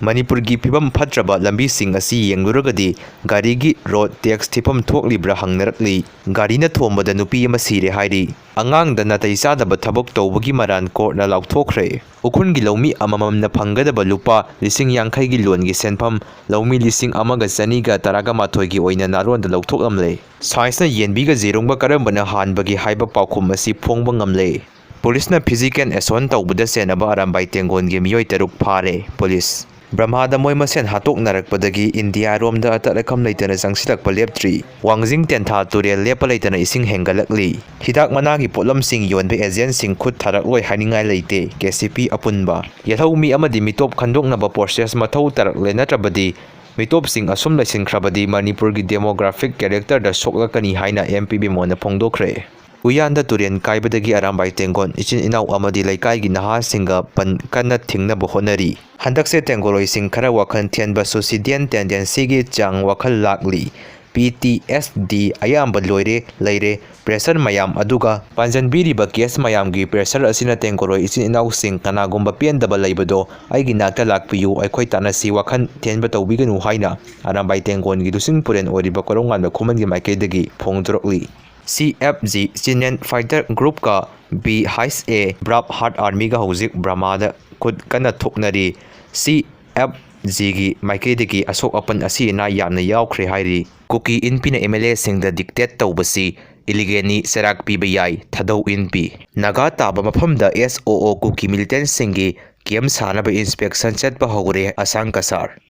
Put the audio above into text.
Manipurgi pibam phatraba lambising asi yengluragadi garigi road tax thipam thoklibra hangnarakli garina thombada nupi ama sire hairi angangda natai sadaba thabok tawbagi maran courtna laukthokre ukhungi lawmi amamamna phangadaba lupa lising yangkhaigi longi senpham lawmi lising amaga chaniga taraga mathoigi oina naronda lauthoklamle science na yenbiga zerongba karambana hanbagi haiba paukhum asi phongba ngamle police na physical assault tawbada senaba arambai tengongi Meeoi taruk phare police Brahmada moy masen hatok narakpadagi India romda atarakam leitana jangsilakpa leptri wangjing tentha turel lepa leitana ising hengalakli hidak managi potlam sing yonbe agent sing khut tharakloi haningai leite KCP apunba yathaumi amadi mitop khandoknaba process mathau tarakle natrabadi mitop sing asum laisinkrabadi Manipur gi demographic character da soklakani haina MPB mona phongdokre Uyanda Turian Kaibadagi Arambai Tengon, Ichin Inau Amadi Laikai Naha Singa Pan Kana Tingna Bohonari. Handakse Tengoloi Sing Kara Wakan Tianba Susidian Tendency Jang Wakal Lakli. PTSD Ayamba Loire, Leire, Pressure Mayam Aduga, Panjan Biriba Kies Mayamgi, Pressure Asina Tengoloi Ichin Inau Sing Kanagumba Pian Dabalabado, Aiginata Lakpiu, Aikoitana Si Wakan Tianbato Wigan Uhaina, Arambai Tengon Gidusing Puren or Bakorong and the Common Gimakegi, Pongdrokli. CFG Chinyan Fighter Group ka B Heist A Brab Hard Army ga Hozik Brahmada Kud Kana Thoknari CFG gi Maikedegi Asok Apan Asi na Yamna Yaukre Hairi Kuki Inpi na MLA sing da dictate tawbasi Iligeni Cheirak Piba Yai Thadau Inpi Naga taba mafamda SOO Kuki militant singi Kiem Sanaba inspection chatpa hogre Asang Kasar